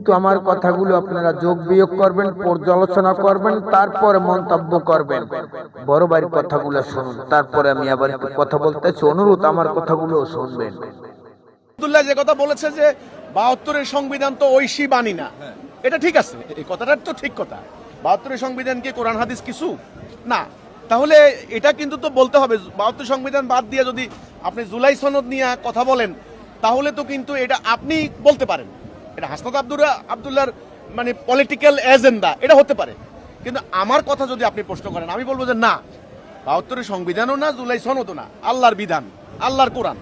কিন্তু আমার কথাগুলো আপনারা যোগ বিয়োগ করবেন, পর্যালোচনা করবেন, তারপরে মন্তব্য করবেন। বড় ভাইয়ের কথাগুলো শুনুন, তারপরে আমি আবার একটু কথা বলতেছি, অনুরোধ আমার কথাগুলো শুনবেন। আব্দুল্লাহ যে কথা বলেছে যে ৭২-এর সংবিধান তো ঐশী বাণী না, এটা ঠিক আছে, এই কথাটা তো ঠিক কথা। ৭২-এর সংবিধান কি কোরআন হাদিস কিছু না? তাহলে এটা কিন্তু তো বলতে হবে। ৭২ সংবিধান বাদ দিয়ে যদি আপনি জুলাই সনদ নিয়ে কথা বলেন, তাহলে তো কিন্তু এটা আপনি বলতে পারেন এটা হাসনাত আব্দুল্লাহর মানে পলিটিক্যাল এজেন্ডা, এটা হতে পারে। কিন্তু আমার কথা যদি আপনি প্রশ্ন করেন, আমি বলবো যে না, ৭২-এর সংবিধানও না, জুলাই সনদও না, আল্লাহর বিধান, আল্লাহর কোরআন।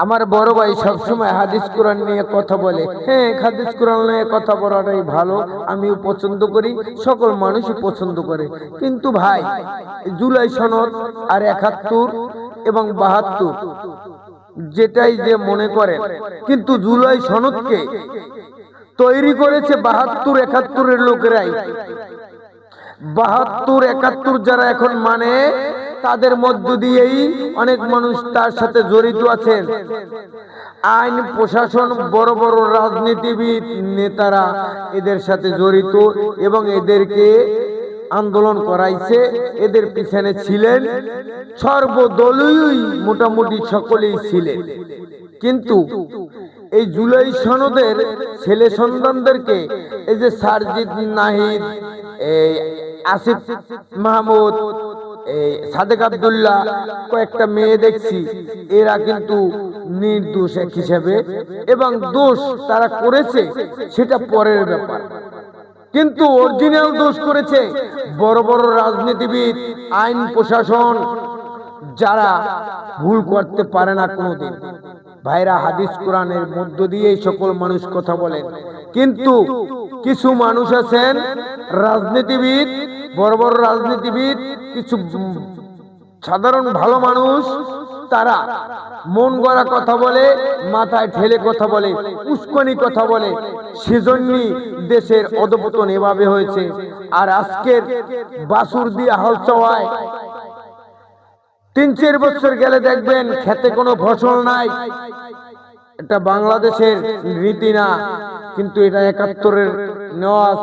আমার বড় ভাই সবসময় হাদিস কোরআন নিয়ে কথা বলে। হ্যাঁ, হাদিস কোরআন নিয়ে কথা বলাটাই ভালো, আমিও পছন্দ করি, সকল মানুষই পছন্দ করে। কিন্তু ভাই, জুলাই সনদ আর ৭১ এবং ৭২ যেটাই যে মনে করেন, কিন্তু জুলাই সনদকে তৈরি করেছে ৭২-৭১-এর লোকেরাই। ৭২-৭১ যারা এখন মানে, তাদের মধ্য দিয়েই অনেক মানুষ তার সাথে জড়িত আছেন। আইন প্রশাসন, বড় বড় রাজনীতিবিদ নেতারা এদের সাথে জড়িত এবং এদেরকে আন্দোলন করাইছে, এদের পিছনে ছিলেন সর্বদলীয় মোটামুটি সকলেই ছিলেন। কিন্তু এই জুলাই সনদের ছেলে সন্তানদেরকে, এই যে সারজিদ নাহিদ, এই আসিফ মাহমুদ, এই সাদেক আব্দুল্লাহ, কয়েকটা মেয়ে দেখছি, এরা কিন্তু নির্দোষ এক হিসাবে, এবং দোষ তারা করেছে সেটা পরের ব্যাপার, কিন্তু অরিজিনাল দোষ করেছে বড় বড় রাজনীতিবিদ, আইন প্রশাসন, যারা ভুল করতে পারে না কোনোদিন। ভাইরা, হাদিস কোরআনের মধ্য দিয়েই সকল মানুষ কথা বলেন, কিন্তু কিছু মানুষ আছেন রাজনীতিবিদ, বড় বড় রাজনীতিবিদ, কিছু সাধারণ ভালো মানুষ, তারা মন গড়া কথা বলে, মাথায় ঠেলে কথা বলে, উস্কানি কথা বলে, সেজন্যই দেশের অধঃপতন এভাবে হয়েছে। আর আজকের বাছুর দিয়ে হাল চাওয়ায় ৩-৪ বছর গেলে দেখবেন খেতে কোনো ফসল নাই। এটা বাংলাদেশের রীতি না, কিন্তু এটা ৭১-এর নেওয়াজ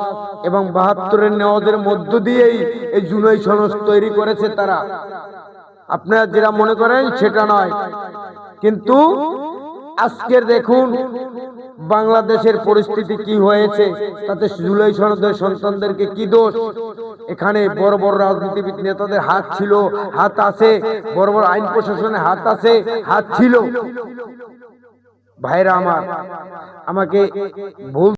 এবং ৭২-এর নেওয়াজের মধ্য দিয়েই এই জুলাই সনদ তৈরি করেছে তারা। আপনারা যেটা মনে করেন সেটা নয়, কিন্তু আজকের দেখুন বাংলাদেশের পরিস্থিতি কি হয়েছে, তাতে জুলাই সনদের সন্তানদেরকে কি দোষ? এখানে বড় বড় রাজনীতিবিদ নেতাদের হাত ছিল, হাত আছে, বড় বড় আইন প্রশাসনের হাত আছে, হাত ছিল। ভাইরা আমার, আমাকে ভুল